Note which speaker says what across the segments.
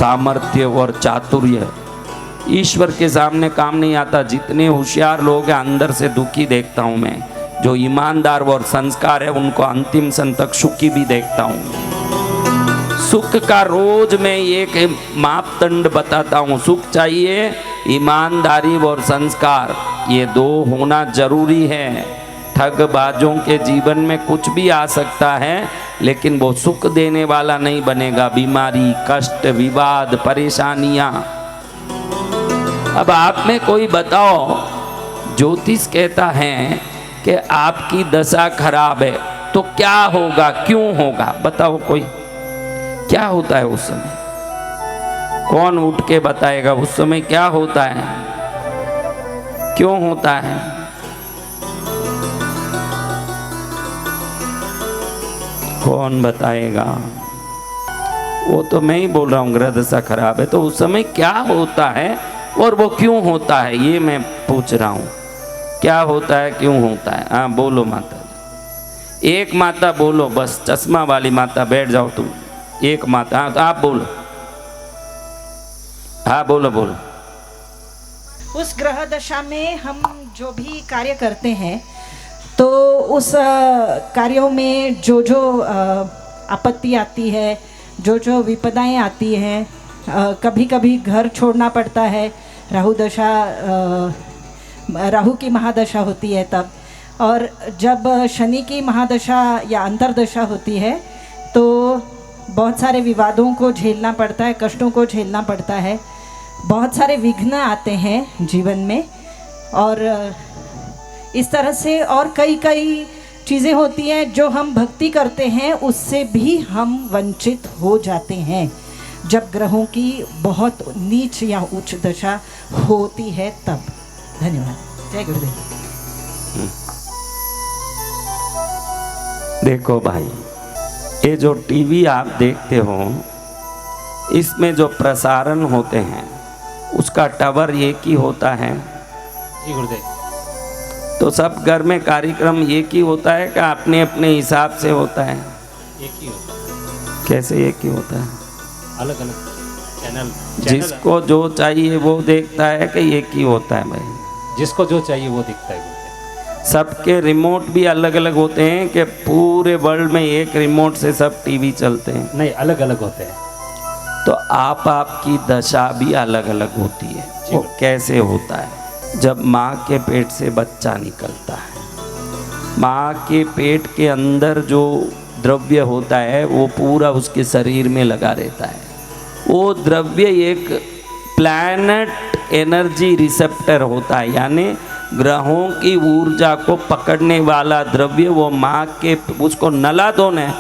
Speaker 1: सामर्थ्य और चातुर्य ईश्वर के सामने काम नहीं आता। जितने होशियार लोग हैं अंदर से दुखी देखता हूँ मैं, जो ईमानदार और संस्कार है उनको अंतिम क्षण तक सुखी भी देखता हूँ। सुख का रोज मैं एक मापदंड बताता हूँ, सुख चाहिए ईमानदारी और संस्कार, ये दो होना जरूरी है। ठगबाजों के जीवन में कुछ भी आ सकता है लेकिन वो सुख देने वाला नहीं बनेगा। बीमारी, कष्ट, विवाद, परेशानियां। अब आप में कोई बताओ, ज्योतिष कहता है कि आपकी दशा खराब है तो क्या होगा, क्यों होगा, बताओ कोई क्या होता है उस समय? कौन उठ के बताएगा उस समय क्या होता है, क्यों होता है? कौन बताएगा? वो तो मैं ही बोल रहा हूँ, ग्रह दशा खराब है तो उस समय क्या होता है और वो क्यों होता है, ये मैं पूछ रहा हूँ। क्या होता है, क्यों होता है? हाँ बोलो माता, एक माता बोलो, बस चश्मा वाली माता बैठ जाओ तुम, एक माता। हाँ तो आप बोलो, हाँ बोलो बोलो।
Speaker 2: उस ग्रह दशा में हम जो भी कार्य करते हैं तो उस कार्यों में जो जो आपत्ति आती है, जो जो विपदाएं आती हैं, कभी कभी घर छोड़ना पड़ता है। राहु दशा, राहु की महादशा होती है तब, और जब शनि की महादशा या अंतर्दशा होती है तो बहुत सारे विवादों को झेलना पड़ता है, कष्टों को झेलना पड़ता है, बहुत सारे विघ्न आते हैं जीवन में। और इस तरह से और कई कई चीज़ें होती हैं जो हम भक्ति करते हैं उससे भी हम वंचित हो जाते हैं जब ग्रहों की बहुत नीच या उच्च दशा होती है तब। धन्यवाद। जय गुरुदेव।
Speaker 1: देखो भाई, ये जो टीवी आप देखते हो इसमें जो प्रसारण होते हैं उसका टावर एक ही होता है।
Speaker 3: जी गुरुदेव।
Speaker 1: तो सब घर में कार्यक्रम एक ही होता है क्या अपने अपने हिसाब से होता है?
Speaker 3: एक ही होता है।
Speaker 1: कैसे एक ही होता है?
Speaker 3: अलग अलग चैनल
Speaker 1: जिसको जो चाहिए वो देखता है कि एक ही होता है भाई?
Speaker 3: जिसको जो चाहिए वो दिखता है गुरुदेव।
Speaker 1: सबके रिमोट भी अलग अलग होते हैं कि पूरे वर्ल्ड में एक रिमोट से सब टीवी चलते हैं?
Speaker 3: नहीं, अलग अलग होते हैं।
Speaker 1: तो आपकी दशा भी अलग अलग होती है। वो कैसे होता है? जब माँ के पेट से बच्चा निकलता है, माँ के पेट के अंदर जो द्रव्य होता है वो पूरा उसके शरीर में लगा रहता है। वो द्रव्य एक प्लैनेट एनर्जी रिसेप्टर होता है, यानी ग्रहों की ऊर्जा को पकड़ने वाला द्रव्य। वो माँ के, उसको नलादोन है,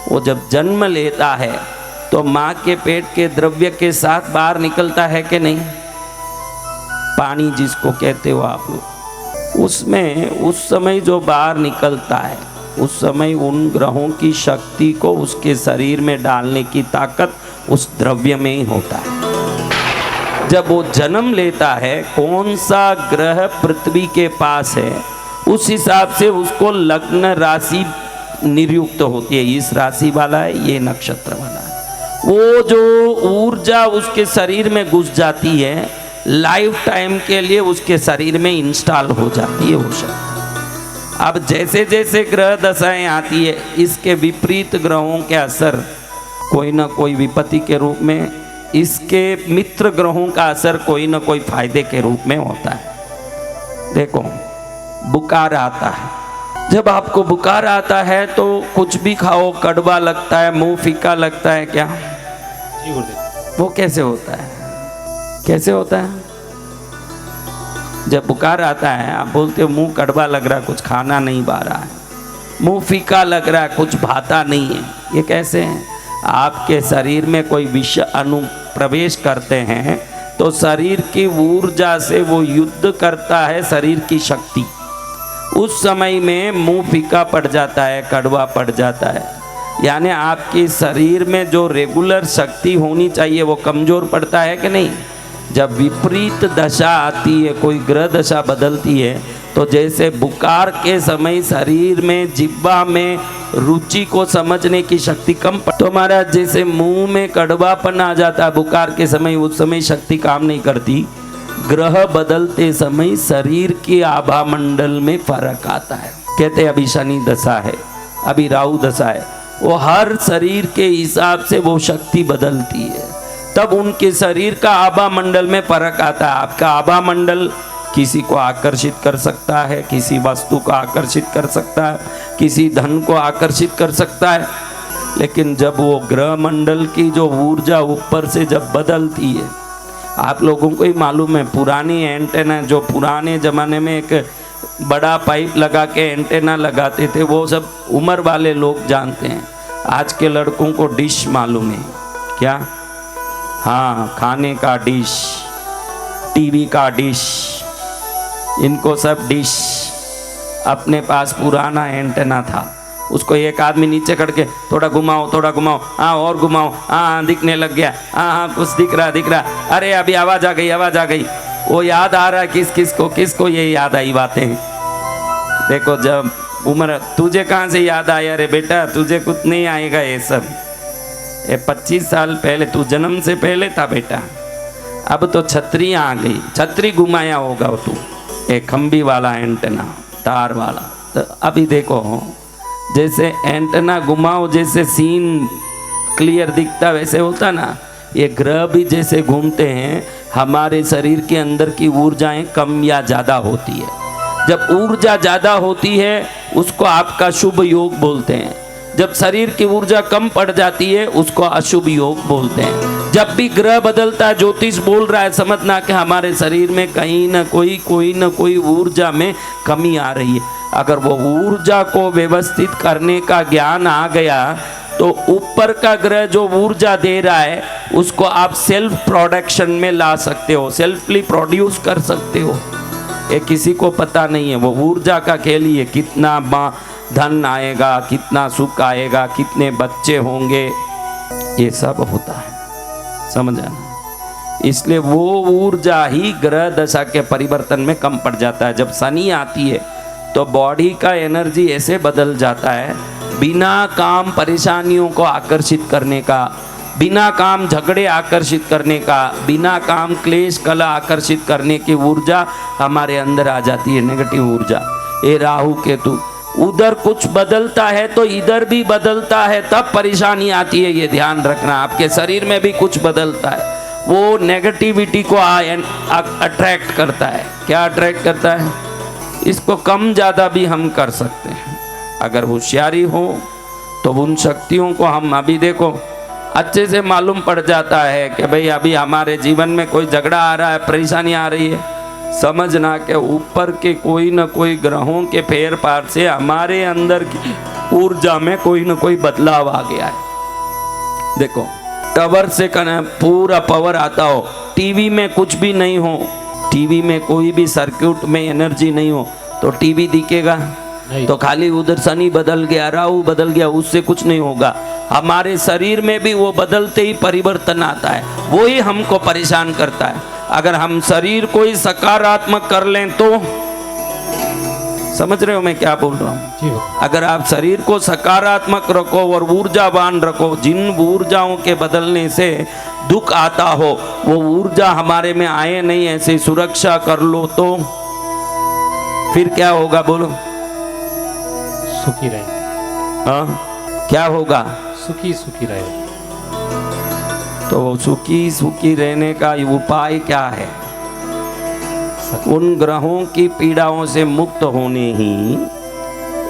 Speaker 1: वो जब जन्म लेता है तो माँ के पेट के द्रव्य के साथ बाहर निकलता है कि नहीं? पानी जिसको कहते हो आप लोग, उसमें उस समय जो बाहर निकलता है उस समय उन ग्रहों की शक्ति को उसके शरीर में डालने की ताकत उस द्रव्य में ही होता है। जब वो जन्म लेता है, कौन सा ग्रह पृथ्वी के पास है उस हिसाब से उसको लग्न राशि नियुक्त होती है। इस राशि वाला है, ये नक्षत्र वाला है। वो जो ऊर्जा उसके शरीर में घुस जाती है, लाइफ टाइम के लिए उसके शरीर में इंस्टॉल हो जाती है वो शक्ति। अब जैसे जैसे ग्रह दशाएं आती है, इसके विपरीत ग्रहों के असर कोई ना कोई विपत्ति के रूप में, इसके मित्र ग्रहों का असर कोई ना कोई फायदे के रूप में होता है। देखो, बुखार आता है, जब आपको बुखार आता है तो कुछ भी खाओ कड़वा लगता है, मुंह फीका लगता है क्या?
Speaker 3: जी गुरुदेव।
Speaker 1: वो कैसे होता है? कैसे होता है? जब बुखार आता है आप बोलते हो मुंह कड़वा लग रहा है, कुछ खाना नहीं बा रहा है, मुंह फीका लग रहा है, कुछ भाता नहीं है। ये कैसे है? आपके शरीर में कोई विष अणु प्रवेश करते हैं तो शरीर की ऊर्जा से वो युद्ध करता है, शरीर की शक्ति। उस समय में मुंह फीका पड़ जाता है, कड़वा पड़ जाता है, यानी आपके शरीर में जो रेगुलर शक्ति होनी चाहिए वो कमज़ोर पड़ता है कि नहीं? जब विपरीत दशा आती है, कोई ग्रह दशा बदलती है तो जैसे बुखार के समय शरीर में जिह्वा में रुचि को समझने की शक्ति कम तो महाराज जैसे मुंह में कड़वापन आ जाता है बुखार के समय, उस समय शक्ति काम नहीं करती। ग्रह बदलते समय शरीर के आभा मंडल में फर्क आता है। कहते अभी शनि दशा है, अभी राहु दशा है, वो हर शरीर के हिसाब से वो शक्ति बदलती है, तब उनके शरीर का आभा मंडल में फर्क आता है। आपका आभा मंडल किसी को आकर्षित कर सकता है, किसी वस्तु को आकर्षित कर सकता है, किसी धन को आकर्षित कर सकता है, लेकिन जब वो ग्रह मंडल की जो ऊर्जा ऊपर से जब बदलती है, आप लोगों को ही मालूम है पुरानी एंटेना जो पुराने ज़माने में एक बड़ा पाइप लगा के एंटेना लगाते थे, वो सब उम्र वाले लोग जानते हैं। आज के लड़कों को डिश मालूम है क्या? हाँ, खाने का डिश, टीवी का डिश, इनको सब डिश। अपने पास पुराना एंटेना था, उसको एक आदमी नीचे करके थोड़ा घुमाओ थोड़ा घुमाओ, हाँ और घुमाओ, हाँ दिखने लग गया, हाँ कुछ दिख रहा, अरे अभी आवाज़ आ गई। वो याद आ रहा है किसको ये याद आई बातें। देखो जब उम्र, तुझे कहाँ से याद आया रे बेटा, तुझे कुछ नहीं आएगा ये सब। ये 25 साल पहले, तू जन्म से पहले था बेटा। अब तो छतरी आ गई, छतरी घुमाया होगा वो तू, एक खंबी वाला एंटेना, तार वाला। तो अभी देखो जैसे एंटेना घुमाओ, जैसे सीन क्लियर दिखता वैसे होता ना, ये ग्रह भी जैसे घूमते हैं, हमारे शरीर के अंदर की ऊर्जाएं कम या ज़्यादा होती है। जब ऊर्जा ज़्यादा होती है उसको आपका शुभ योग बोलते हैं, जब शरीर की ऊर्जा कम पड़ जाती है उसको अशुभ योग बोलते हैं। जब भी ग्रह बदलता है, ज्योतिष बोल रहा है, समझना कि हमारे शरीर में कहीं ना कोई ऊर्जा में कमी आ रही है। अगर वो ऊर्जा को व्यवस्थित करने का ज्ञान आ गया तो ऊपर का ग्रह जो ऊर्जा दे रहा है उसको आप सेल्फ प्रोडक्शन में ला सकते हो, सेल्फली प्रोड्यूस कर सकते हो। ये किसी को पता नहीं है, वो ऊर्जा का खेल ही है। कितना धन आएगा, कितना सुख आएगा, कितने बच्चे होंगे, ये सब होता है, समझ आना। इसलिए वो ऊर्जा ही ग्रह दशा के परिवर्तन में कम पड़ जाता है। जब शनि आती है तो बॉडी का एनर्जी ऐसे बदल जाता है, बिना काम परेशानियों को आकर्षित करने का, बिना काम झगड़े आकर्षित करने का, बिना काम क्लेश कला आकर्षित करने की ऊर्जा हमारे अंदर आ जाती है, नेगेटिव ऊर्जा। ये राहु केतु, उधर कुछ बदलता है तो इधर भी बदलता है, तब परेशानी आती है। ये ध्यान रखना, आपके शरीर में भी कुछ बदलता है, वो नेगेटिविटी को अट्रैक्ट करता है। क्या अट्रैक्ट करता है? इसको कम ज़्यादा भी हम कर सकते हैं अगर होशियारी हो तो। उन शक्तियों को हम अभी देखो अच्छे से मालूम पड़ जाता है कि भाई अभी हमारे जीवन में कोई झगड़ा आ रहा है, परेशानी आ रही है, समझना कि ऊपर के कोई न कोई ग्रहों के फेर पार से हमारे अंदर की ऊर्जा में कोई न कोई बदलाव आ गया है। देखो टावर से पूरा पावर आता हो, टीवी में कुछ भी नहीं हो, टीवी में कोई भी सर्किट में एनर्जी नहीं हो तो टीवी दिखेगा? तो खाली उधर शनि बदल गया, राहु बदल गया, उससे कुछ नहीं होगा। हमारे शरीर में भी वो बदलते ही परिवर्तन आता है, वो ही हमको परेशान करता है। अगर हम शरीर को ही सकारात्मक कर लें तो, समझ रहे हो मैं क्या बोल रहा हूँ? अगर आप शरीर को सकारात्मक रखो और ऊर्जावान रखो, जिन ऊर्जाओं के बदलने से दुख आता हो वो ऊर्जा हमारे में आए नहीं, ऐसे सुरक्षा कर लो तो फिर क्या होगा बोलो?
Speaker 3: सुखी रहेंगे।
Speaker 1: हाँ, क्या होगा?
Speaker 3: सुखी रहेंगे।
Speaker 1: तो सुखी रहने का उपाय क्या है? उन ग्रहों की पीड़ाओं से मुक्त होने ही,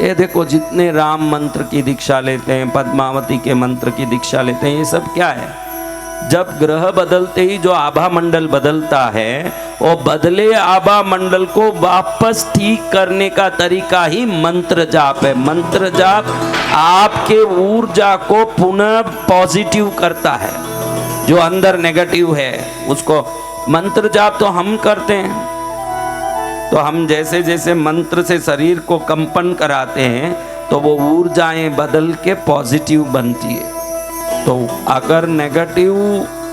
Speaker 1: ये देखो जितने राम मंत्र की दीक्षा लेते हैं, पद्मावती के मंत्र की दीक्षा लेते हैं, ये सब क्या है? जब ग्रह बदलते ही जो आभा मंडल बदलता है, वो बदले आभा मंडल को वापस ठीक करने का तरीका ही मंत्र जाप है। मंत्र जाप आपके ऊर्जा को पुनः पॉजिटिव करता है, जो अंदर नेगेटिव है उसको। मंत्र जाप तो हम करते हैं, तो हम जैसे जैसे मंत्र से शरीर को कंपन कराते हैं तो वो ऊर्जाएं बदल के पॉजिटिव बनती है। तो अगर नेगेटिव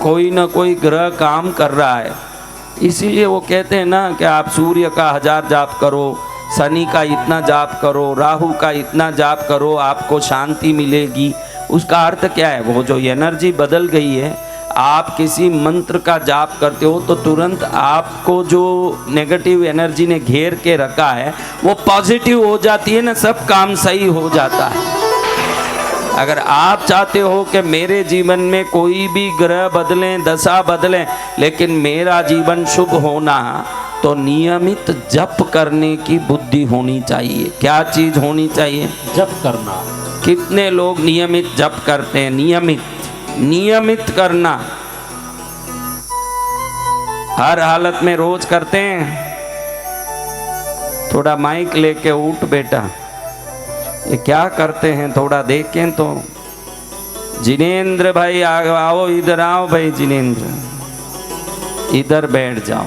Speaker 1: कोई ना कोई ग्रह काम कर रहा है, इसीलिए वो कहते हैं ना कि आप सूर्य का 1000 जाप करो, शनि का इतना जाप करो, राहु का इतना जाप करो, आपको शांति मिलेगी। उसका अर्थ क्या है? वो जो एनर्जी बदल गई है, आप किसी मंत्र का जाप करते हो तो तुरंत आपको जो नेगेटिव एनर्जी ने घेर के रखा है वो पॉजिटिव हो जाती है ना, सब काम सही हो जाता है। अगर आप चाहते हो कि मेरे जीवन में कोई भी ग्रह बदलें, दशा बदलें, लेकिन मेरा जीवन शुभ होना, तो नियमित जप करने की बुद्धि होनी चाहिए। क्या चीज होनी चाहिए?
Speaker 3: जप करना।
Speaker 1: कितने लोग नियमित जप करते हैं? नियमित करना, हर हालत में रोज करते हैं। थोड़ा माइक लेके उठ बेटा, ये क्या करते हैं थोड़ा देखें तो। जिनेंद्र भाई आओ, इधर आओ भाई। जिनेंद्र इधर बैठ जाओ।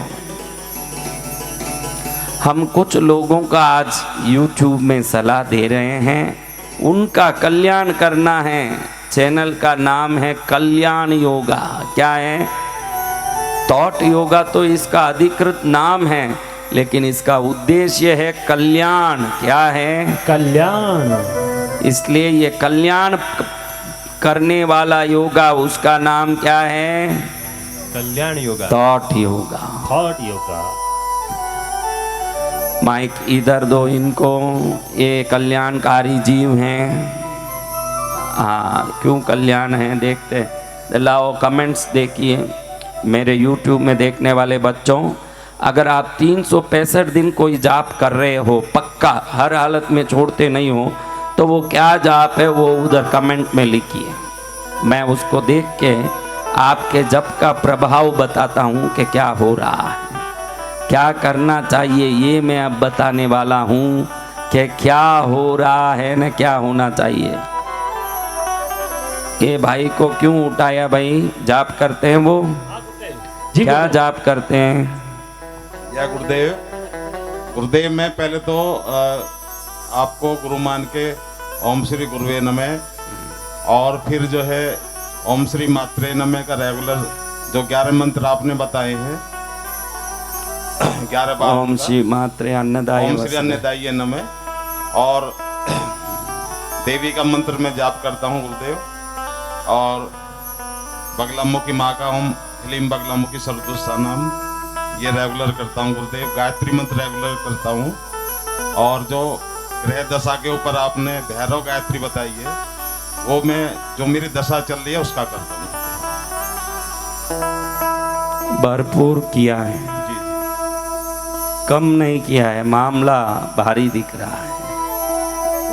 Speaker 1: हम कुछ लोगों का आज YouTube में सलाह दे रहे हैं, उनका कल्याण करना है। चैनल का नाम है कल्याण योगा। क्या है? थॉट योगा तो इसका अधिकृत नाम है, लेकिन इसका उद्देश्य है कल्याण। क्या है?
Speaker 3: कल्याण।
Speaker 1: इसलिए ये कल्याण करने वाला योगा, उसका नाम क्या है?
Speaker 4: Kalyan yoga,
Speaker 1: thought yoga.
Speaker 3: Thought yoga.
Speaker 1: Mic इधर दो इनको, ये कल्याणकारी जीव हैं। हाँ, क्यों कल्याण है देखते। लाओ कमेंट्स देखिए मेरे YouTube में देखने वाले बच्चों। अगर आप 365 दिन कोई जाप कर रहे हो, पक्का हर हालत में छोड़ते नहीं हो, तो वो क्या जाप है वो उधर कमेंट में लिखिए। मैं उसको देख के आपके जप का प्रभाव बताता हूँ कि क्या हो रहा है, क्या करना चाहिए। ये मैं अब बताने वाला हूँ कि क्या हो रहा है न क्या होना चाहिए। ये भाई को क्यों उठाया भाई? जाप करते हैं वो? क्या जाप करते हैं?
Speaker 5: या गुरुदेव मैं पहले तो आपको गुरु मान के ओम श्री गुरुवे नमः, और फिर जो है ओम श्री मात्रे नमः का रेगुलर जो 11 मंत्र आपने बताए हैं, 11 बार
Speaker 1: ओम श्री मात्रे अन्नदाय
Speaker 5: ओम श्री अन्नदाय नमः, और देवी का मंत्र मैं जाप करता हूँ गुरुदेव, और बगलामुखी माँ का ओम ह्लीम बगलामुखी सर्वदुष्टा नाम ये रेगुलर करता हूँ गुरुदेव। गायत्री मंत्र रेगुलर करता हूँ, और जो ग्रह दशा के ऊपर आपने भैरव गायत्री बताई है वो मैं जो मेरी दशा चल रही है उसका करता हूँ।
Speaker 1: भरपूर किया है,
Speaker 5: जी
Speaker 1: कम नहीं किया है। मामला भारी दिख रहा है।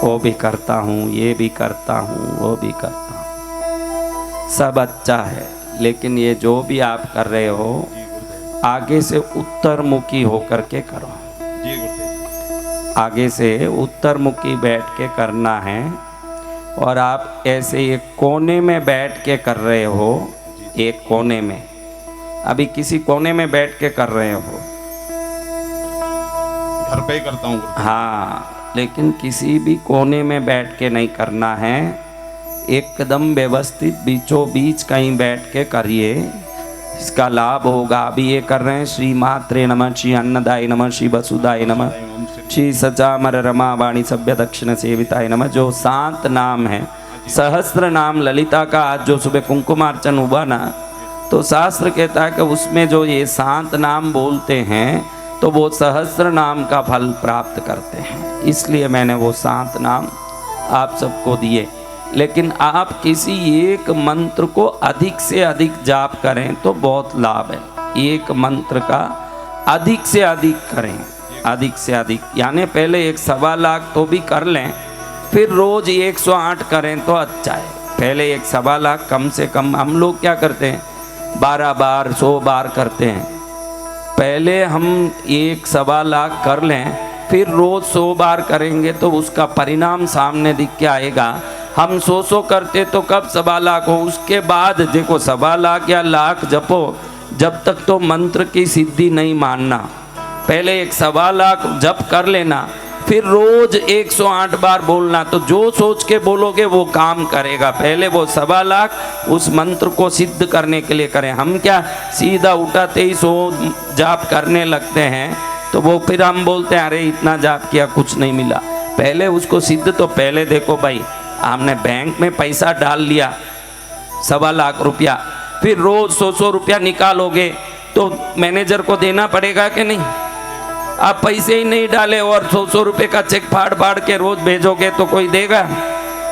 Speaker 1: वो भी करता हूँ, ये भी करता हूँ, वो भी करता हूँ, सब अच्छा है। लेकिन ये जो भी आप कर रहे हो आगे से उत्तर मुखी होकर के करो।
Speaker 5: जी गुरुदेव।
Speaker 1: आगे से उत्तर मुखी बैठ के करना है। और आप ऐसे एक कोने में बैठ के कर रहे हो, एक कोने में, अभी किसी कोने में बैठ के कर रहे हो?
Speaker 5: घर पे ही करता हूँ गुरुदेव।
Speaker 1: हाँ, लेकिन किसी भी कोने में बैठ के नहीं करना है, एकदम व्यवस्थित बीचों बीच कहीं बैठ के करिए, इसका लाभ होगा। अभी ये कर रहे हैं श्री मात्रे नमः, श्री अन्नदाय नमः, श्री वसुदाय नमः, श्री सचामर रमा वाणी सभ्य दक्षिण सेविताय नमः। जो 7 नाम है, सहस्त्र नाम ललिता का आज जो सुबह कुंकुमार्चन हुआ ना, तो शास्त्र कहता है कि उसमें जो ये 7 नाम बोलते हैं तो वो सहस्त्र नाम का फल प्राप्त करते हैं। इसलिए मैंने वो 7 नाम आप सबको दिए। लेकिन आप किसी एक मंत्र को अधिक से अधिक जाप करें तो बहुत लाभ है। एक मंत्र का अधिक से अधिक करें, अधिक से अधिक, यानी पहले 1.25 लाख तो भी कर लें, फिर रोज 108 करें तो अच्छा है। पहले 1.25 लाख कम से कम। हम लोग क्या करते हैं, 12 बार 100 बार करते हैं। पहले हम 1.25 लाख कर लें, फिर रोज 100 बार करेंगे तो उसका परिणाम सामने दिख के आएगा। हम 100 करते तो कब 1.25 लाख हो। उसके बाद देखो 1.25 लाख या लाख जपो, जब तक तो मंत्र की सिद्धि नहीं मानना। पहले 1.25 लाख जप कर लेना, फिर रोज 108 बार बोलना, तो जो सोच के बोलोगे वो काम करेगा। पहले वो 1.25 लाख उस मंत्र को सिद्ध करने के लिए करें। हम क्या सीधा उठाते ही 100 जाप करने लगते हैं, तो वो फिर हम बोलते हैं अरे इतना जाप किया कुछ नहीं मिला। पहले उसको सिद्ध तो पहले देखो भाई, हमने बैंक में पैसा डाल लिया 1.25 लाख रुपया, फिर रोज 100 रुपया निकालोगे तो मैनेजर को देना पड़ेगा कि नहीं? आप पैसे ही नहीं डाले और 100 रुपये का चेक फाड़ फाड़ के रोज भेजोगे तो कोई देगा?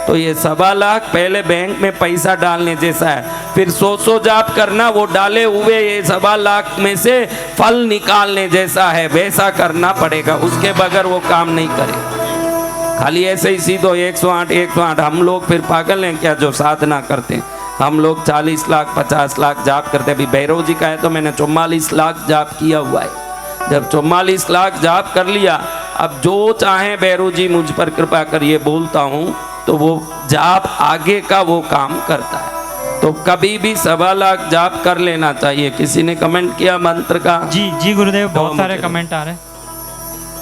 Speaker 1: तो ये 1.25 लाख पहले बैंक में पैसा डालने जैसा है, फिर 100 जाप करना वो डाले हुए ये 1.25 लाख में से फल निकालने जैसा है, वैसा करना पड़ेगा, उसके बगैर वो काम नहीं करेगा। खाली ऐसे ही सीधो 108 108, हम लोग फिर पागल हैं क्या जो साधना करते हैं? हम लोग 40 लाख 50 लाख जाप करते। अभी भैरव जी का है तो मैंने 44 लाख जाप किया हुआ है। जब 44 लाख जाप कर लिया, अब जो चाहे भैरव जी मुझ पर कृपा करिए बोलता हूँ तो वो जाप आगे का वो काम करता है। तो कभी भी 1.25 लाख जाप कर लेना चाहिए। किसी ने कमेंट किया मंत्र का?
Speaker 6: जी गुरुदेव, बहुत सारे
Speaker 1: मुझे
Speaker 6: कमेंट आ रहे हैं।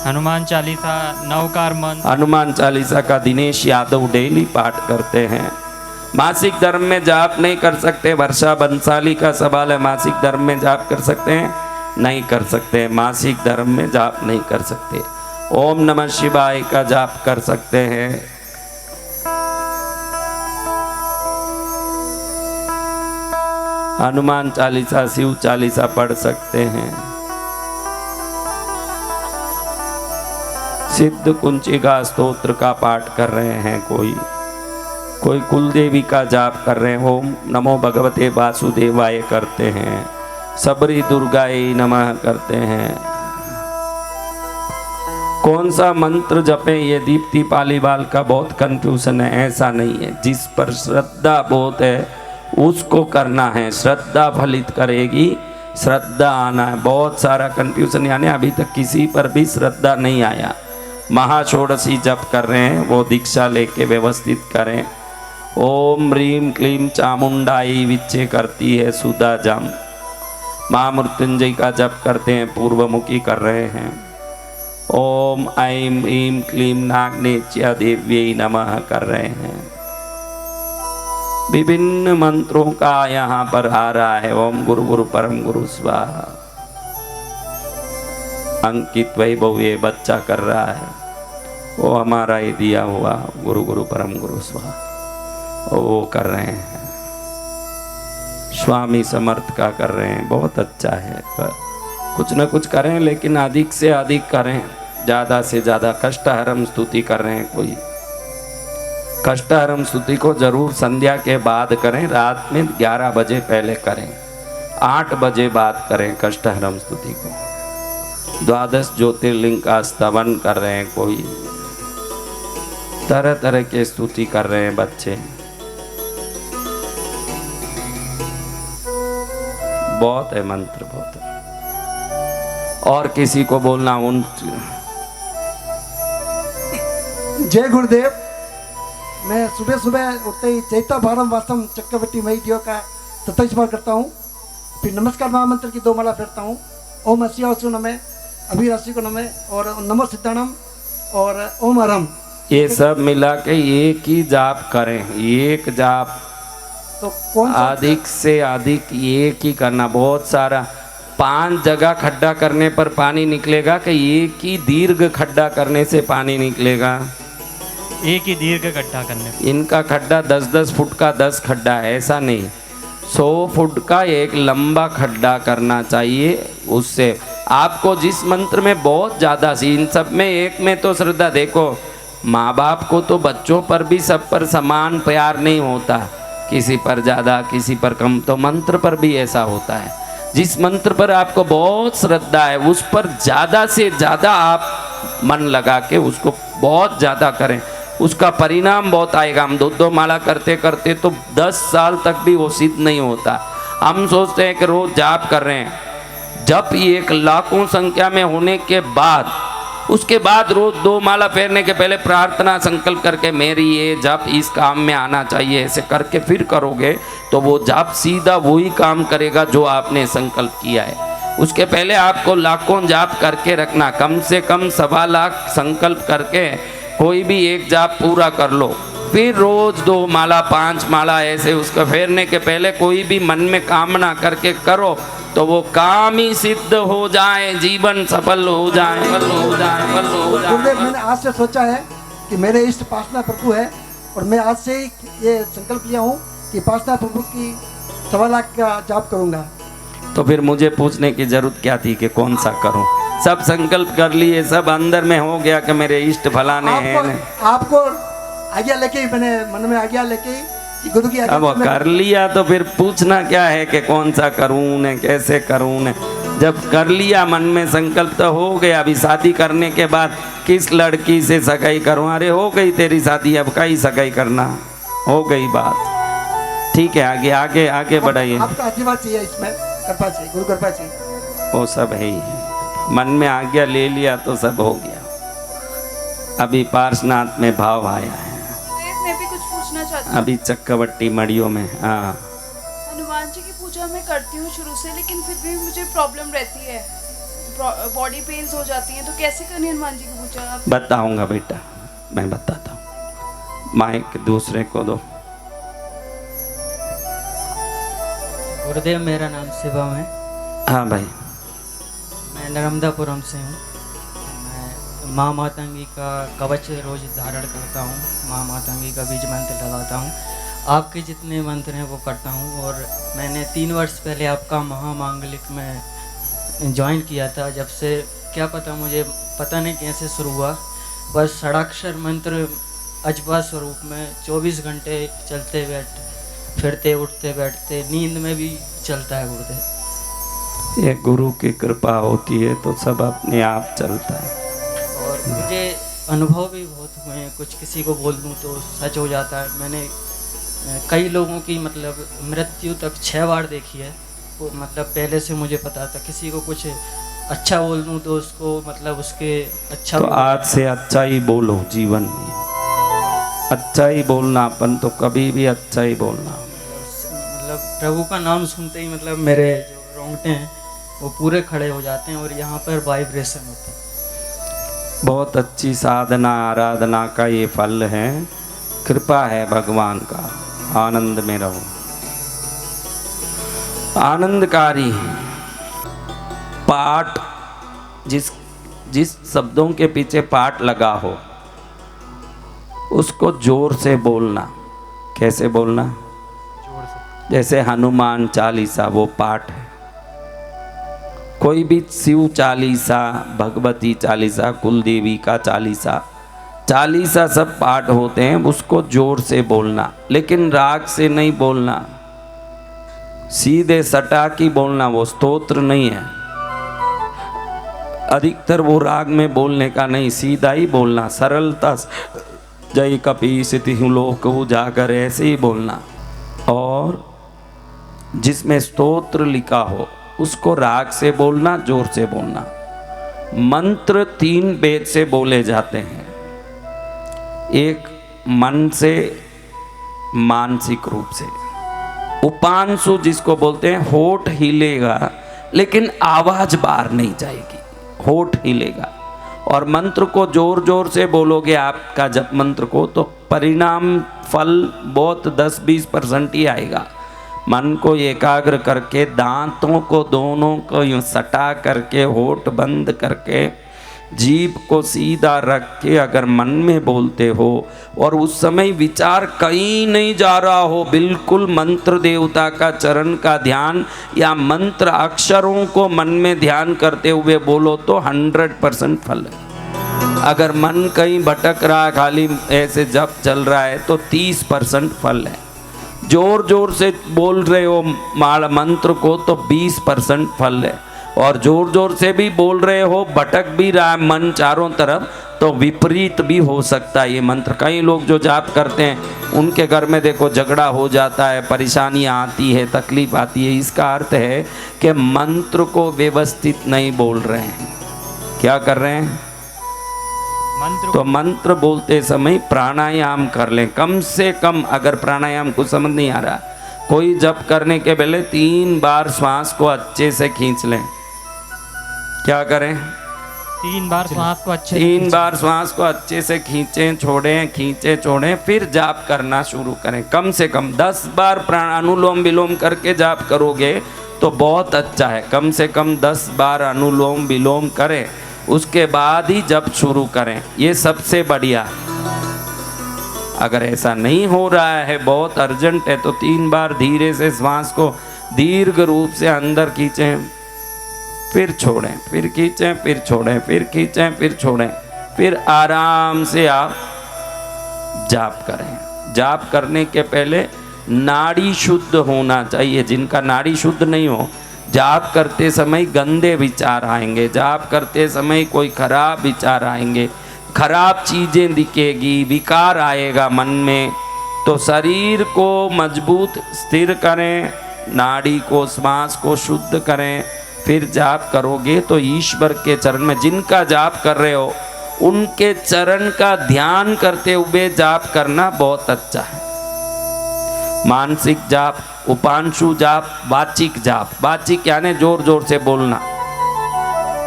Speaker 6: हनुमान चालीसा, नवकार मंत्र।
Speaker 1: हनुमान चालीसा का दिनेश यादव डेली पाठ करते हैं। मासिक धर्म में जाप नहीं कर सकते। वर्षा बंसाली का सवाल है, मासिक धर्म में जाप कर सकते हैं? नहीं कर सकते, मासिक धर्म में जाप नहीं कर सकते। ओम नमः शिवाय का जाप कर सकते हैं। हनुमान चालीसा, शिव चालीसा पढ़ सकते हैं। सिद्ध कुंचिका स्तोत्र का पाठ कर रहे हैं, कोई कुलदेवी का जाप कर रहे हैं। ओम नमो भगवते वासुदेवाय करते हैं। सबरी दुर्गाय नमः करते हैं। कौन सा मंत्र जपें, ये दीप्ति पालीवाल का बहुत कंफ्यूजन है। ऐसा नहीं है, जिस पर श्रद्धा बहुत है उसको करना है, श्रद्धा फलित करेगी, श्रद्धा आना है। बहुत सारा कंफ्यूजन, यानी अभी तक किसी पर भी श्रद्धा नहीं आया। महाषोडशी जप कर रहे हैं, वो दीक्षा लेके व्यवस्थित करें। ओम ह्रीम क्लीम चामुंडाई विच्चे करती है सुधा जम। माँ मृत्युंजय का जप करते हैं, पूर्वमुखी कर रहे हैं। ओम ऐं ह्रीं क्लीं नागनेच्या देव्यै नमः कर रहे हैं। विभिन्न मंत्रों का यहाँ पर आ रहा है। ओम गुरु गुरु परम गुरु स्वाहा। अंकित वैभव ये बच्चा कर रहा है, वो हमारा ही दिया हुआ गुरु गुरु परम गुरु स्वाहा, वो कर रहे हैं। स्वामी समर्थ का कर रहे हैं, बहुत अच्छा है। कुछ न कुछ करें, लेकिन अधिक से अधिक करें, ज़्यादा से ज़्यादा। कष्टहरम स्तुति कर रहे हैं कोई, कष्टहरम स्तुति को जरूर संध्या के बाद करें, रात में 11 बजे पहले करें, 8 बजे बाद करें कष्टहरम स्तुति को। 12 ज्योतिर्लिंग का स्तवन कर रहे हैं कोई, तरह तरह के स्तुति कर रहे हैं बच्चे। बहुत है मंत्र, बहुत है। और किसी को बोलना उन।
Speaker 7: जय गुरुदेव। मैं सुबह सुबह उठते ही चैता भारम वासम चक्रवर्ती मई दियो का 27 बार करता हूँ। फिर नमस्कार महामंत्र की 2 माला फेरता हूँ। ओम अस्यासु नमः, अभिराशि को नमः, और नमो सिद्धाणम और ओम अरम।
Speaker 1: ये सब मिला के एक ही जाप करें, एक जाप।
Speaker 7: तो कौन सा?
Speaker 1: अधिक से अधिक एक ही करना। बहुत सारा 5 जगह खड्डा करने पर पानी निकलेगा कि एक ही दीर्घ खड्डा करने से पानी निकलेगा?
Speaker 6: एक ही दीर्घ गड्ढा करने।
Speaker 1: इनका खड्डा 10-10 फुट का 10 खड्डा है, ऐसा नहीं, 100 फुट का एक लंबा खड्डा करना चाहिए। उससे आपको जिस मंत्र में बहुत ज़्यादा सी, इन सब में एक में तो श्रद्धा। देखो, माँ बाप को तो बच्चों पर भी सब पर समान प्यार नहीं होता, किसी पर ज़्यादा किसी पर कम। तो मंत्र पर भी ऐसा होता है, जिस मंत्र पर आपको बहुत श्रद्धा है उस पर ज़्यादा से ज़्यादा आप मन लगा के उसको बहुत ज़्यादा करें, उसका परिणाम बहुत आएगा। हम 2-2 माला करते करते तो 10 साल तक भी वो सिद्ध नहीं होता। हम सोचते हैं कि रोज जाप कर रहे हैं, जप एक लाखों संख्या में होने के बाद, उसके बाद रोज 2 माला फेरने के पहले प्रार्थना संकल्प करके मेरी ये जप इस काम में आना चाहिए, ऐसे करके फिर करोगे तो वो जप सीधा वही काम करेगा जो आपने संकल्प किया है। उसके पहले आपको लाखों जाप करके रखना, कम से कम 1.25 लाख संकल्प करके कोई भी एक जाप पूरा कर लो। फिर रोज 2 माला 5 माला ऐसे उसका फेरने के पहले कोई भी मन में कामना करके करो तो वो काम ही सिद्ध हो जाए, जीवन सफल हो जाए, सफल हो जाए, सफल हो जाए।
Speaker 7: गुरुदेव, मैंने आज से सोचा है कि मेरे इष्ट पासना प्रभु है और मैं आज से ही ये संकल्प लिया हूँ कि पासना प्रभु की 1.25 लाख का जाप करूँगा।
Speaker 1: तो फिर मुझे पूछने की जरूरत क्या थी कि कौन सा करूं? सब संकल्प कर लिए, सब अंदर में हो गया कि मेरे इष्ट फलाने हैं।
Speaker 7: आपको आज्ञा लेके ही, मैंने मन में आज्ञा लेके ही कि गुरु की आज्ञा
Speaker 1: अब वो कर लिया तो फिर पूछना क्या है कि कौन सा करूं ने, कैसे करूं ने। जब कर लिया मन में संकल्प तो हो गया। अभी शादी करने के बाद किस लड़की से सगाई करूं? अरे हो गई तेरी शादी, अब कहीं सगाई करना, हो गई बात। ठीक है, आगे आगे आगे बढ़ाइए।
Speaker 7: आपका आशीर्वाद चाहिए, इसमें कृपा चाहिए, गुरु कृपा चाहिए।
Speaker 1: वो सब है ही है। मन में आज्ञा ले लिया तो सब हो गया। अभी पार्श्वनाथ में भाव आया है,
Speaker 8: मैं भी कुछ पूछना चाहती हूँ।
Speaker 1: अभी चक्रवर्ती मड़ियों में। हाँ,
Speaker 8: हनुमान जी की पूजा मैं करती हूँ शुरू से, लेकिन फिर भी मुझे प्रॉब्लम रहती है, बॉडी पेन्स हो जाती हैं, तो कैसे करनी है हनुमान जी की पूजा? आप
Speaker 1: बताऊंगा बेटा, मैं बताता हूँ। माइक दूसरे को दो।
Speaker 6: गुरुदेव, मेरा नाम शिवम है।
Speaker 1: हाँ भाई,
Speaker 6: मैं नर्मदापुरम से हूँ। मैं माँ मातंगी का कवच रोज धारण करता हूँ, माँ मातंगी का बीज मंत्र लगाता हूँ, आपके जितने मंत्र हैं वो करता हूँ। और मैंने 3 वर्ष पहले आपका महामांगलिक में ज्वाइन किया था। जब से क्या पता, मुझे पता नहीं कैसे शुरू हुआ, बस षडाक्षर मंत्र अजबा स्वरूप में 24 घंटे चलते फिरते उठते बैठते, नींद में भी चलता है गुरुदेव।
Speaker 1: ये गुरु की कृपा होती है तो सब अपने आप चलता है।
Speaker 6: और मुझे अनुभव भी बहुत हुए हैं, कुछ किसी को बोल दूं तो सच हो जाता है। मैंने कई लोगों की मतलब मृत्यु तक 6 बार देखी है। वो मतलब पहले से मुझे पता था, किसी को कुछ अच्छा बोल दूं तो उसको मतलब उसके अच्छा
Speaker 1: तो आज से अच्छा ही बोलो जीवन में, अच्छा ही बोलना। अपन तो कभी भी अच्छा ही बोलना।
Speaker 6: मतलब प्रभु का नाम सुनते ही मतलब मेरे जो रोंगटे हैं वो पूरे खड़े हो जाते हैं और यहाँ पर वाइब्रेशन होता है।
Speaker 1: बहुत अच्छी साधना आराधना का ये फल है, कृपा है भगवान का। आनंद में रहो, आनंदकारी पाठ। जिस शब्दों के पीछे पाठ लगा हो उसको जोर से बोलना। कैसे बोलना? जैसे हनुमान चालीसा वो पाठ है, कोई भी शिव चालीसा, भगवती चालीसा, कुलदेवी का चालीसा, चालीसा सब पाठ होते हैं। उसको जोर से बोलना, लेकिन राग से नहीं बोलना, सीधे सटा की बोलना। वो स्तोत्र नहीं है। अधिकतर वो राग में बोलने का नहीं, सीधा ही बोलना, सरलता। जय कपीस तिहु लोक उजागर, ऐसे ही बोलना। और जिसमें स्तोत्र लिखा हो उसको राग से बोलना, जोर से बोलना। मंत्र 3 वेद से बोले जाते हैं, एक मन से, मानसिक रूप से। उपांशु जिसको बोलते हैं, होठ हिलेगा लेकिन आवाज बाहर नहीं जाएगी, होठ हिलेगा। और मंत्र को जोर जोर से बोलोगे आपका जप मंत्र को, तो परिणाम फल बहुत 10-20% ही आएगा। मन को एकाग्र करके, दांतों को दोनों को यूं सटा करके, होठ बंद करके, जीभ को सीधा रख के अगर मन में बोलते हो और उस समय विचार कहीं नहीं जा रहा हो, बिल्कुल मंत्र देवता का चरण का ध्यान या मंत्र अक्षरों को मन में ध्यान करते हुए बोलो तो 100% फल है। अगर मन कहीं भटक रहा, खाली ऐसे जप चल रहा है तो 30% फल है। जोर जोर से बोल रहे हो माला मंत्र को तो 20% फल है। और जोर जोर से भी बोल रहे हो, भटक भी रहा है मन चारों तरफ, तो विपरीत भी हो सकता है ये मंत्र। कई लोग जो जाप करते हैं उनके घर में देखो झगड़ा हो जाता है, परेशानियाँ आती है, तकलीफ आती है। इसका अर्थ है कि मंत्र को व्यवस्थित नहीं बोल रहे हैं। क्या कर रहे हैं? तो मंत्र बोलते समय प्राणायाम कर लें कम से कम। अगर प्राणायाम को समझ नहीं आ रहा, कोई जप करने के पहले 3 बार श्वास को अच्छे से खींच लें। क्या करें?
Speaker 6: 3 बार श्वास को अच्छे से
Speaker 1: 3 बार श्वास को अच्छे से खींचें छोड़ें, फिर जाप करना शुरू करें। कम से कम 10 बार अनुलोम विलोम करके जाप करोगे तो बहुत अच्छा है। कम से कम 10 बार अनुलोम विलोम करें, उसके बाद ही जप शुरू करें, ये सबसे बढ़िया। अगर ऐसा नहीं हो रहा है, बहुत अर्जेंट है, तो 3 बार धीरे से श्वास को दीर्घ रूप से अंदर खींचें, फिर छोड़ें, फिर खींचें, फिर छोड़ें, फिर खींचें, फिर छोड़ें, फिर आराम से आप जाप करें। जाप करने के पहले नाड़ी शुद्ध होना चाहिए। जिनका नाड़ी शुद्ध नहीं हो, जाप करते समय गंदे विचार आएंगे, जाप करते समय कोई खराब विचार आएंगे, खराब चीज़ें दिखेगी, विकार आएगा मन में। तो शरीर को मजबूत स्थिर करें, नाड़ी को, श्वास को शुद्ध करें, फिर जाप करोगे तो ईश्वर के चरण में, जिनका जाप कर रहे हो उनके चरण का ध्यान करते हुए जाप करना बहुत अच्छा है। मानसिक जाप, उपांशु जाप, वाचिक जाप। वाचिक यानी जोर जोर से बोलना,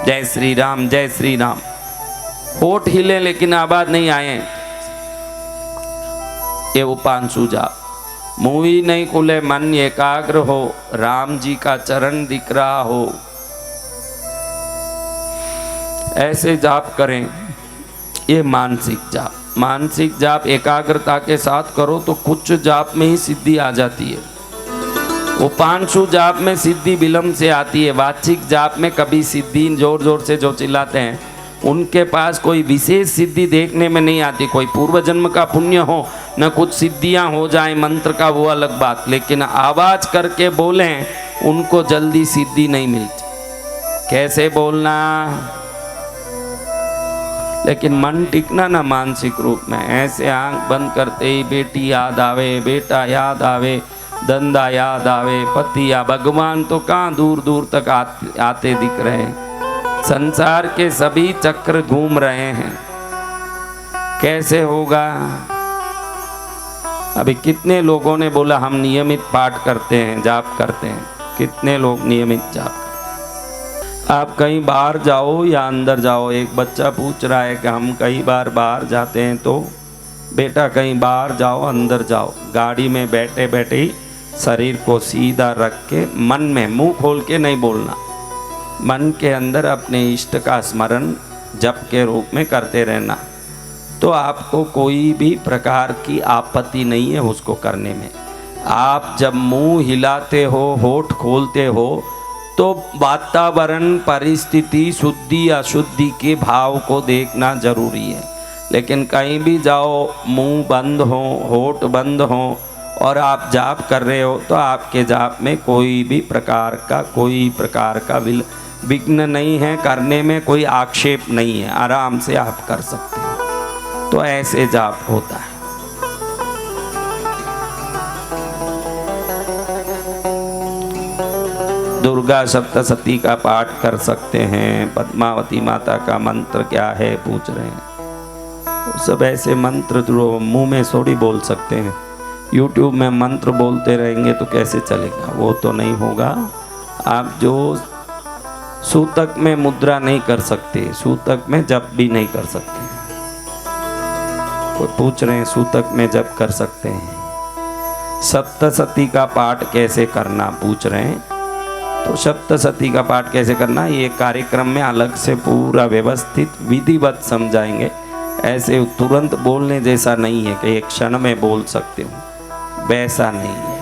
Speaker 1: जय श्री राम, जय श्री राम। होठ हिले लेकिन आवाज नहीं आए, ये उपांशु जाप। मुंह ही नहीं खुले, मन एकाग्र हो, राम जी का चरण दिख रहा हो, ऐसे जाप करें। ये मानसिक जाप। मानसिक जाप एकाग्रता के साथ करो तो कुछ जाप में ही सिद्धि आ जाती है। उपांशु जाप में सिद्धि विलंब से आती है। वाचिक जाप में कभी सिद्धि, जोर जोर से जो चिल्लाते हैं उनके पास कोई विशेष सिद्धि देखने में नहीं आती। कोई पूर्व जन्म का पुण्य हो, न कुछ सिद्धियां हो जाए मंत्र का, वो अलग बात, लेकिन आवाज करके बोलें उनको जल्दी सिद्धि नहीं मिलती। कैसे बोलना, लेकिन मन टिकना ना मानसिक रूप में। ऐसे आंख बंद करते ही बेटी याद आवे, बेटा याद आवे, धंधा याद आवे, पति या भगवान तो कहाँ दूर दूर तक आते दिख रहे हैं। संसार के सभी चक्र घूम रहे हैं, कैसे होगा। अभी कितने लोगों ने बोला हम नियमित पाठ करते हैं, जाप करते हैं। कितने लोग नियमित जाप करते हैं। आप कहीं बाहर जाओ या अंदर जाओ, एक बच्चा पूछ रहा है कि हम कई बार बाहर जाते हैं, तो बेटा कहीं बाहर जाओ, अंदर जाओ, गाड़ी में बैठे बैठे ही शरीर को सीधा रख के मन में, मुंह खोल के नहीं बोलना, मन के अंदर अपने इष्ट का स्मरण जप के रूप में करते रहना। तो आपको कोई भी प्रकार की आपत्ति नहीं है उसको करने में। आप जब मुंह हिलाते हो, होठ खोलते हो, तो वातावरण, परिस्थिति, शुद्धि अशुद्धि के भाव को देखना जरूरी है। लेकिन कहीं भी जाओ, मुंह बंद हो, होठ बंद हो और आप जाप कर रहे हो, तो आपके जाप में कोई प्रकार का विघ्न नहीं है, करने में कोई आक्षेप नहीं है, आराम से आप कर सकते हैं। तो ऐसे जाप होता है। दुर्गा सप्तशती का पाठ कर सकते हैं। पद्मावती माता का मंत्र क्या है पूछ रहे हैं, वो सब ऐसे मंत्र जो मुंह में थोड़ी बोल सकते हैं। YouTube में मंत्र बोलते रहेंगे तो कैसे चलेगा, वो तो नहीं होगा। आप जो सूतक में मुद्रा नहीं कर सकते, सूतक में जप भी नहीं कर सकते। कोई पूछ रहे हैं सूतक में जप कर सकते हैं। सप्तशती का पाठ कैसे करना पूछ रहे हैं, तो सप्तशती का पाठ कैसे करना ये कार्यक्रम में अलग से पूरा व्यवस्थित विधिवत समझाएंगे। ऐसे तुरंत बोलने जैसा नहीं है कि एक क्षण में बोल सकते हो, वैसा नहीं है।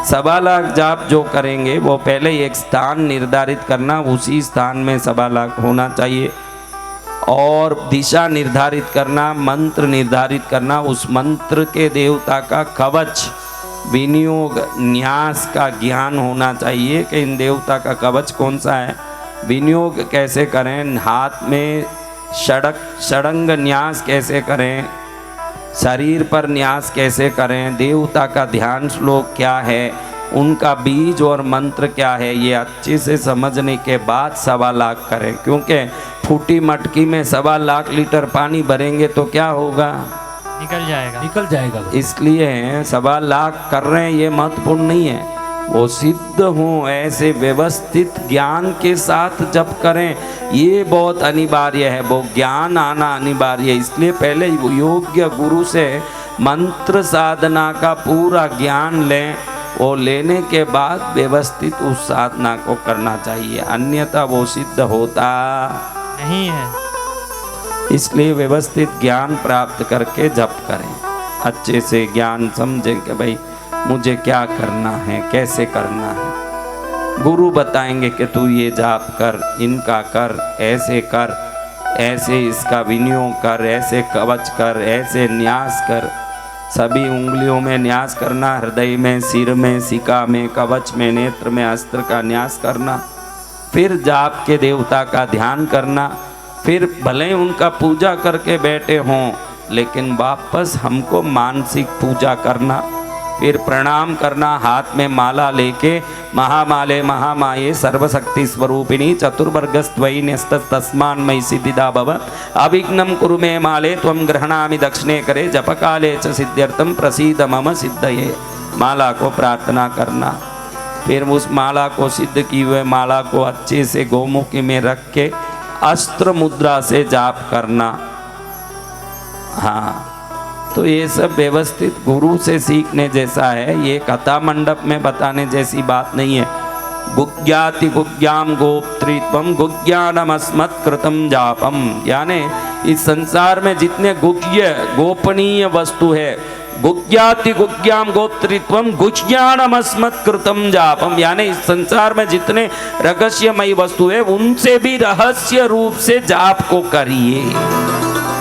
Speaker 1: 1.25 लाख जाप जो करेंगे वो पहले एक स्थान निर्धारित करना, उसी स्थान में 1.25 लाख होना चाहिए, और दिशा निर्धारित करना, मंत्र निर्धारित करना, उस मंत्र के देवता का कवच, विनियोग, न्यास का ज्ञान होना चाहिए कि इन देवता का कवच कौन सा है, विनियोग कैसे करें, हाथ में षडंग न्यास कैसे करें, शरीर पर न्यास कैसे करें, देवता का ध्यान श्लोक क्या है, उनका बीज और मंत्र क्या है, ये अच्छे से समझने के बाद 1.25 लाख करें। क्योंकि फूटी मटकी में 1.25 लाख लीटर पानी भरेंगे तो क्या होगा,
Speaker 6: निकल जाएगा।
Speaker 3: निकल जाएगा।
Speaker 1: इसलिए 1.25 लाख कर रहे हैं ये महत्वपूर्ण नहीं है, वो सिद्ध हों, ऐसे व्यवस्थित ज्ञान के साथ जप करें, ये बहुत अनिवार्य है। वो ज्ञान आना अनिवार्य है। इसलिए पहले योग्य गुरु से मंत्र साधना का पूरा ज्ञान लें, वो लेने के बाद व्यवस्थित उस साधना को करना चाहिए, अन्यथा वो सिद्ध होता
Speaker 6: नहीं है।
Speaker 1: इसलिए व्यवस्थित ज्ञान प्राप्त करके जप करें, अच्छे से ज्ञान समझें कि भाई मुझे क्या करना है, कैसे करना है। गुरु बताएंगे कि तू ये जाप कर, इनका कर, ऐसे इसका विनियोग कर, ऐसे कवच कर, ऐसे न्यास कर। सभी उंगलियों में न्यास करना, हृदय में, सिर में, सिका में, कवच में, नेत्र में, अस्त्र का न्यास करना। फिर जाप के देवता का ध्यान करना। फिर भले उनका पूजा करके बैठे हों, लेकिन वापस हमको मानसिक पूजा करना। फिर प्रणाम करना, हाथ में माला लेके, महामाले महामाये सर्वशक्ति स्वरूपिणी चतुर्वर्गस्त्वयि न्यस्तस्तस्मान् मयि सिद्धिदा भव अविघ्नं कुरु मे माले त्वं गृह्णामि दक्षिणे करे जपकाले च सिद्ध्यर्थं प्रसीद मम सिद्धये। माला को प्रार्थना करना। फिर उस माला को, सिद्ध की हुए माला को अच्छे से गोमुखी में रख के अस्त्र मुद्रा से जाप करना। हाँ, तो ये सब व्यवस्थित गुरु से सीखने जैसा है, ये कथा मंडप में बताने जैसी बात नहीं है। गुज्ञाति गुज्ञाम गोप्त्रित्वम गुज्ञानमस्मत्कृतं जापम, यानी इस संसार में जितने गुज्ञ गोपनीय वस्तु है, गुज्ञाति गुज्ञाम गोप्त्रित्वम गुज्ञानमस्मत्कृतं जापम, यानी इस संसार में जितने रहस्यमयी वस्तु है उनसे भी रहस्य रूप से जाप को करिए।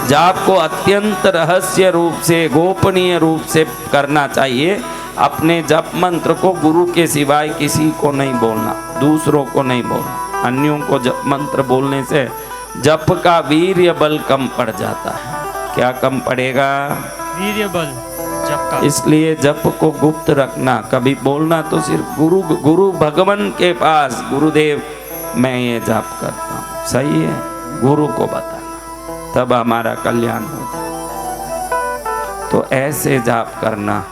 Speaker 1: जाप को अत्यंत रहस्य रूप से, गोपनीय रूप से करना चाहिए। अपने जप मंत्र को गुरु के सिवाय किसी को नहीं बोलना, दूसरों को नहीं बोलना। अन्यों को जप मंत्र बोलने से जप का वीर्य बल कम पड़ जाता है। क्या कम पड़ेगा?
Speaker 6: वीर्य बल जप का।
Speaker 1: इसलिए जप को गुप्त रखना, कभी बोलना तो सिर्फ गुरु भगवान के पास, गुरुदेव मैं ये जप करता हूँ, सही है, गुरु को बताना, तब हमारा कल्याण होगा। तो ऐसे जाप करना।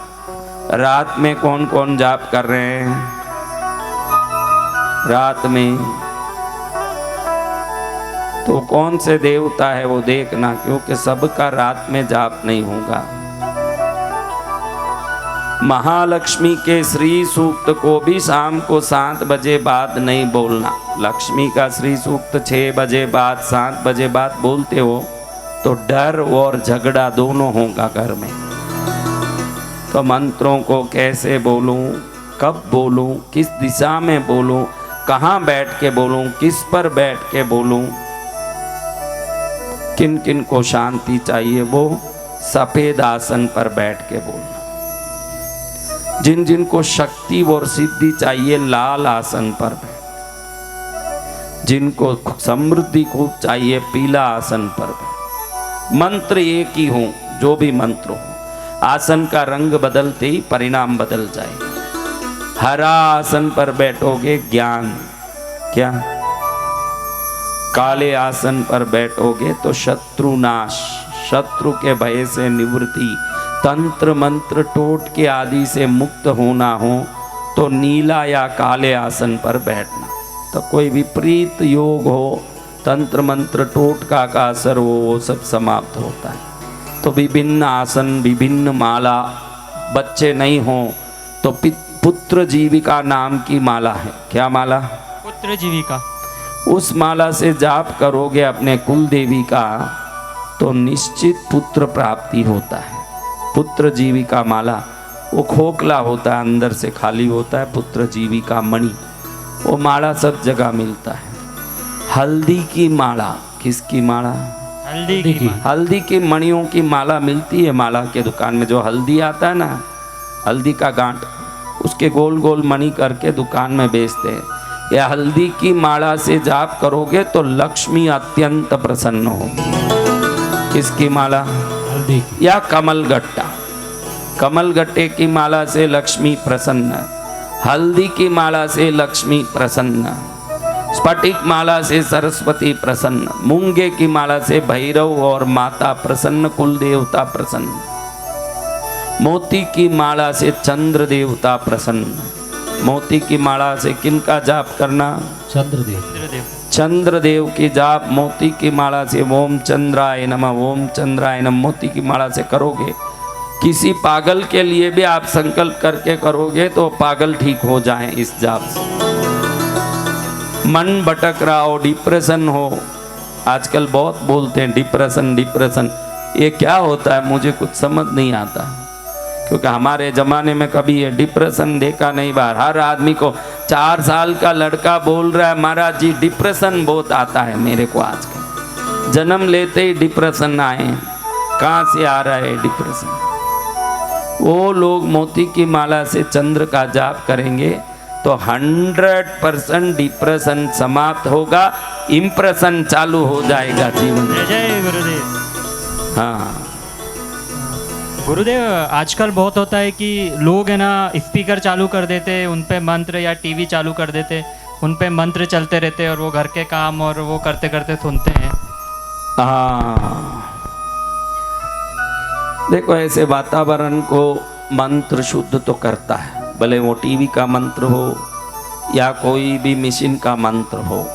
Speaker 1: रात में कौन कौन जाप कर रहे हैं? रात में तो कौन से देवता है वो देखना, क्योंकि सबका रात में जाप नहीं होगा। महालक्ष्मी के श्री सूक्त को भी शाम को 7 बजे बाद नहीं बोलना। लक्ष्मी का श्री सूक्त 6 बजे बाद, 7 बजे बाद बोलते हो तो डर और झगड़ा दोनों होगा घर में। तो मंत्रों को कैसे बोलूं, कब बोलूं, किस दिशा में बोलूं, कहाँ बैठ के बोलूं, किस पर बैठ के बोलूं, किन किन को शांति चाहिए, वो सफेद आसन पर बैठ के बोलना। जिन जिन को शक्ति और सिद्धि चाहिए लाल आसन पर बैठ, जिनको समृद्धि खूब चाहिए पीला आसन पर बैठ। मंत्र एक ही हो, जो भी मंत्र हो, आसन का रंग बदलते ही परिणाम बदल जाए। हरा आसन पर बैठोगे ज्ञान, क्या? काले आसन पर बैठोगे तो शत्रु नाश, शत्रु के भय से निवृत्ति, तंत्र मंत्र टोट के आदि से मुक्त होना हो तो नीला या काले आसन पर बैठना। तो कोई विपरीत योग हो, तंत्र मंत्र टोटका का असर हो, वो सब समाप्त होता है। तो विभिन्न आसन, विभिन्न माला, बच्चे नहीं हो तो पुत्र जीविका नाम की माला है। क्या माला?
Speaker 6: पुत्र जीविका।
Speaker 1: उस माला से जाप करोगे अपने कुल देवी का तो निश्चित पुत्र प्राप्ति होता है। पुत्र जीविका माला, वो खोखला होता है, अंदर से खाली होता है। पुत्र जीविका मणि, वो माला सब जगह मिलता है। हल्दी की माला, किसकी माला?
Speaker 6: हल्दी की।
Speaker 1: हल्दी की मणियों की माला मिलती है माला के दुकान में। जो हल्दी आता है ना, हल्दी का गांठ, उसके गोल गोल मणि करके दुकान में बेचते हैं। या हल्दी की माला से जाप करोगे तो लक्ष्मी अत्यंत प्रसन्न होगी। किसकी माला?
Speaker 3: हल्दी की।
Speaker 1: या कमलगट्टा, कमलगट्टे की माला से लक्ष्मी प्रसन्न, हल्दी की माला से लक्ष्मी प्रसन्न, स्फटिक माला से सरस्वती प्रसन्न, मूंगे की माला से भैरव और माता प्रसन्न, कुल देवता प्रसन्न, मोती की माला से चंद्र देवता प्रसन्न, मोती की माला से किनका जाप करना?
Speaker 3: चंद्रदेव।
Speaker 1: चंद्रदेव की जाप मोती की माला से ओम चंद्राय नमः, ओम चंद्राय नमः मोती की माला से करोगे। किसी पागल के लिए भी आप संकल्प करके करोगे तो पागल ठीक हो जाए इस जाप से। मन भटक रहा हो, डिप्रेशन हो, आजकल बहुत बोलते हैं डिप्रेशन डिप्रेशन, ये क्या होता है मुझे कुछ समझ नहीं आता, क्योंकि हमारे ज़माने में कभी ये डिप्रेशन देखा नहीं बाहर। हर आदमी को 4 साल का लड़का बोल रहा है महाराज जी डिप्रेशन बहुत आता है मेरे को आजकल, जन्म लेते ही डिप्रेशन आए, कहाँ से आ रहा है डिप्रेशन? वो लोग मोती की माला से चंद्र का जाप करेंगे तो 100% डिप्रेशन समाप्त होगा, इम्प्रेशन चालू हो जाएगा जीवन में।
Speaker 9: जय गुरुदेव।
Speaker 1: हाँ
Speaker 9: गुरुदेव, आजकल बहुत होता है कि लोग है ना स्पीकर चालू कर देते, उन पे मंत्र, या टीवी चालू कर देते, उन पे मंत्र चलते रहते और वो घर के काम और वो करते करते सुनते हैं।
Speaker 1: हाँ देखो, ऐसे वातावरण को मंत्र शुद्ध तो करता है, भले वो टीवी का मंत्र हो या कोई भी मशीन का मंत्र हो,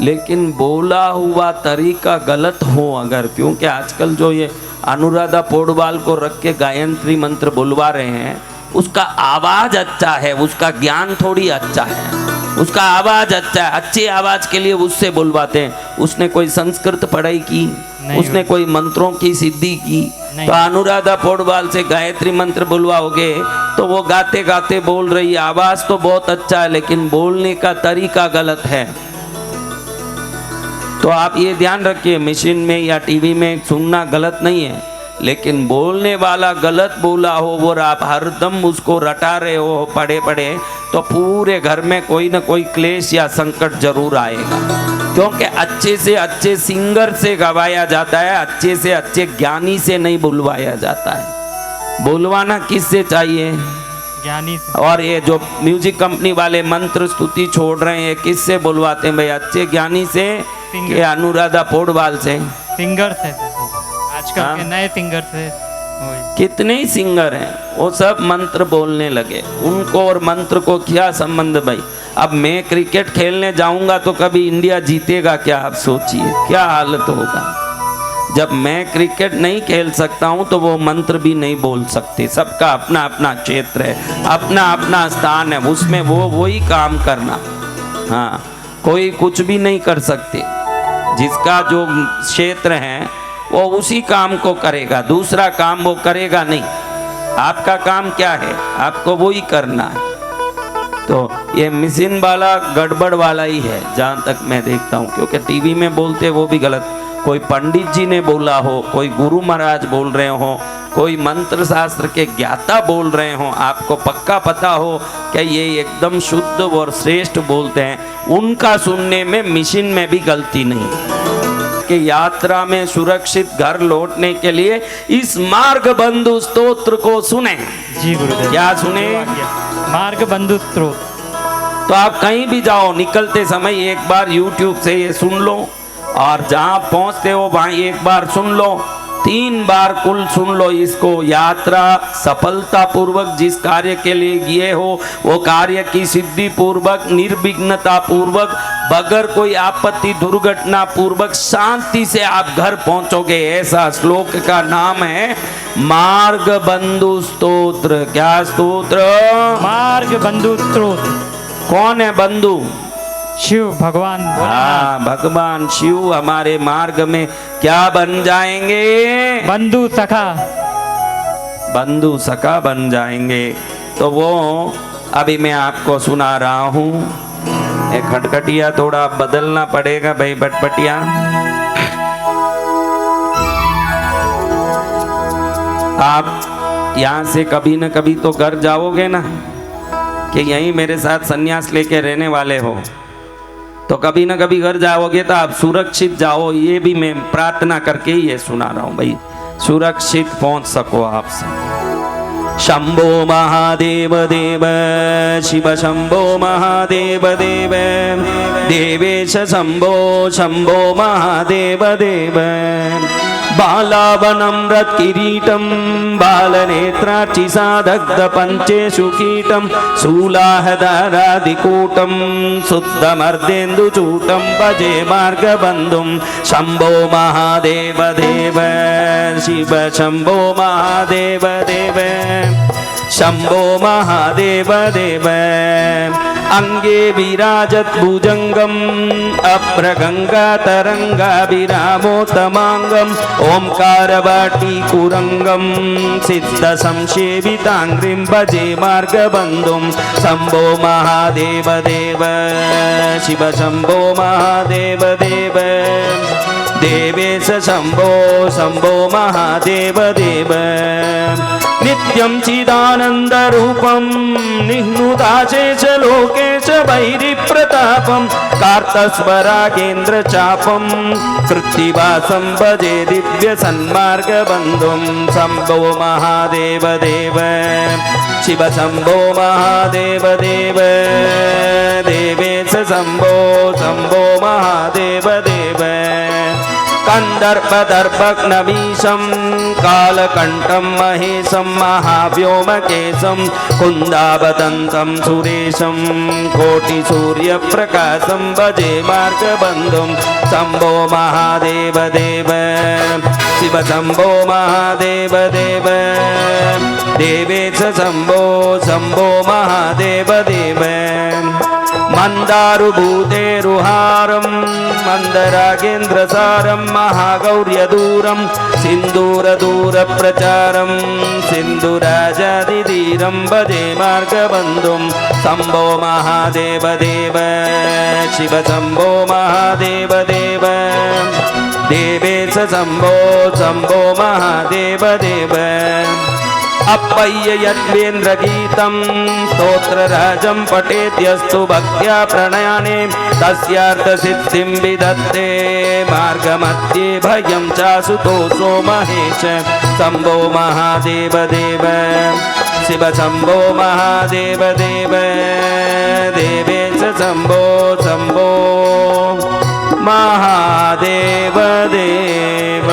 Speaker 1: लेकिन बोला हुआ तरीका गलत हो अगर, क्योंकि आजकल जो ये अनुराधा पौडवाल को रख के गायत्री मंत्र बुलवा रहे हैं, उसका आवाज अच्छा है, उसका ज्ञान थोड़ी अच्छा है, उसका आवाज अच्छा है, अच्छी आवाज के लिए उससे बुलवाते हैं। उसने कोई संस्कृत पढ़ाई की, उसने कोई मंत्रों की सिद्धि की? तो अनुराधा पौडवाल से गायत्री मंत्र बुलवाओगे तो वो गाते गाते बोल रही है, आवाज तो बहुत अच्छा है लेकिन बोलने का तरीका गलत है। तो आप ये ध्यान रखिए, मशीन में या टीवी में सुनना गलत नहीं है, लेकिन बोलने वाला गलत बोला हो और आप हरदम उसको रटा रहे हो पढ़े पढ़े, तो पूरे घर में कोई ना कोई क्लेश या संकट जरूर आएगा। क्योंकि अच्छे से अच्छे सिंगर से गवाया जाता है, अच्छे से अच्छे ज्ञानी से नहीं बुलवाया जाता है। बुलवाना किससे चाहिए?
Speaker 9: ज्ञानी से।
Speaker 1: और ये जो म्यूजिक कंपनी वाले मंत्र स्तुति छोड़ रहे हैं, किससे बुलवाते हैं भाई? अच्छे ज्ञानी से कि अनुराधा पौडवाल से?
Speaker 9: सिंगर से, आजकल
Speaker 1: हाँ?
Speaker 9: के नए सिंगर से।
Speaker 1: कितने ही सिंगर हैं, वो सब मंत्र बोलने लगे, उनको और मंत्र को क्या संबंध भाई? अब मैं क्रिकेट खेलने जाऊंगा तो कभी इंडिया जीतेगा क्या? आप सोचिए क्या हालत होगा। जब मैं क्रिकेट नहीं खेल सकता हूं तो वो मंत्र भी नहीं बोल सकते। सबका अपना अपना क्षेत्र है, अपना अपना स्थान है, उसमें वो ही काम करना। हाँ, कोई कुछ भी नहीं कर सकते, जिसका जो क्षेत्र है वो उसी काम को करेगा, दूसरा काम वो करेगा नहीं। आपका काम क्या है? आपको वो ही करना है। तो ये मशीन वाला गड़बड़ वाला ही है जहाँ तक मैं देखता हूँ, क्योंकि टीवी में बोलते वो भी गलत, कोई पंडित जी ने बोला हो, कोई गुरु महाराज बोल रहे हो, कोई मंत्र शास्त्र के ज्ञाता बोल रहे हो, आपको पक्का पता हो कि ये एकदम शुद्ध और श्रेष्ठ बोलते हैं, उनका सुनने में मशीन में भी गलती नहीं। कि यात्रा में सुरक्षित घर लौटने के लिए इस मार्ग बंधु स्तोत्र को सुने।
Speaker 9: जी गुरुदेव।
Speaker 1: क्या सुने?
Speaker 9: मार्ग बंधु स्तोत्र।
Speaker 1: तो आप कहीं भी जाओ, निकलते समय एक बार YouTube से ये सुन लो, और जहाँ पहुँचते हो वहाँ एक बार सुन लो, 3 बार कुल सुन लो इसको। यात्रा सफलता पूर्वक जिस कार्य के लिए गए हो वो कार्य की सिद्धि पूर्वक, निर्विघ्नता पूर्वक, बगैर कोई आपत्ति दुर्घटना पूर्वक शांति से आप घर पहुंचोगे। ऐसा श्लोक का नाम है मार्ग बंधु स्तोत्र। क्या स्तोत्र?
Speaker 9: मार्ग बंधु स्तोत्र।
Speaker 1: कौन है बंधु?
Speaker 9: शिव भगवान।
Speaker 1: हाँ, भगवान शिव हमारे मार्ग में क्या बन जाएंगे?
Speaker 9: बंधु सखा।
Speaker 1: बंधु सखा बन जाएंगे। तो वो अभी मैं आपको सुना रहा हूँ। एक खटखटिया थोड़ा बदलना पड़ेगा भाई, बटपटिया। आप यहाँ से कभी न कभी तो घर जाओगे ना, कि यहीं मेरे साथ संन्यास लेके रहने वाले हो, तो कभी न कभी घर जाओगे तो आप सुरक्षित जाओ। ये भी मैं प्रार्थना करके ये सुना रहा हूँ भाई, सुरक्षित पहुँच सको आप सब। शंभो महादेव देव, शिव शंभो महादेव देव। देवेश शंभो शंभो महादेव देव बालावनं रत्किरीटं बालनेत्रार्चिसादग्धपञ्चेषु कीटं शूलाहदारादिकूटं शुद्धमर्देन्दुचूटं भजे मार्गबन्धुं शम्भो महादेव देव शिव शम्भो महादेव देव शम्भो महादेव देव अंगे विराजत भुजंगम अभ्रगंगा तरंगा विरामोत्तमांगम ओंकार वाटी कुरंगम सिद्ध संसेवितांग्रिं भजे मार्गबंधुं शंभो महादेव देव शिव शंभो महादेव देव देवेश शंभो शंभो महादेव देव नित्यं चिदानंद रूपं निह्नुताशेष लोकेश भैरिप्रतापं कार्तस्वरागेन्द्र चापं कृत्तिवासं भजे दिव्य सन्मार्गबन्धुं शंभो महादेव देव शिव शंभो महादेव देव देवेश शंभो शंभो महादेव देव कंदर्पदर्पग्नमीशं कालकण्ठं महेशं महाव्योमकेशं कुन्दावदन्तं सुरेशं कोटिसूर्यप्रकाशं भजे मार्गबन्धुं शंभो महादेव देव शिव शंभो महादेव देव देवेश शंभो शंभो महादेव देव मन्दारुभूतेरुहारं मन्दरागेन्द्रसारं महागौर्यदूरं सिन्दूरदूरप्रचारं सिन्धुराजादिधीरं भजे मार्गबन्धुं शंभो महादेव देव शिव शंभो महादेव देव देवेश शंभो शंभो महादेव देव अप्पय्य यद्वेन्द्रगीतं स्तोत्रराजं पठेद्यस्तु भक्त्या प्रणयाने तस्यार्थसिद्धिं विदत्ते मार्गमध्ये भयं चाशुतोषो महेश शंभो महादेव देव शिव शंभो महादेव देव देवेश शंभो शंभो महादेव देव।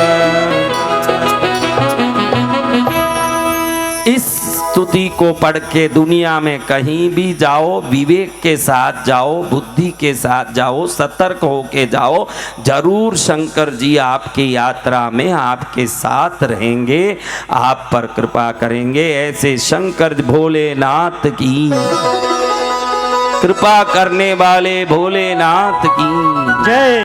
Speaker 1: इस स्तुति को पढ़ के दुनिया में कहीं भी जाओ, विवेक के साथ जाओ, बुद्धि के साथ जाओ, सतर्क होके जाओ, जरूर शंकर जी आपकी यात्रा में आपके साथ रहेंगे, आप पर कृपा करेंगे। ऐसे शंकर भोलेनाथ की, कृपा करने वाले भोलेनाथ की जय।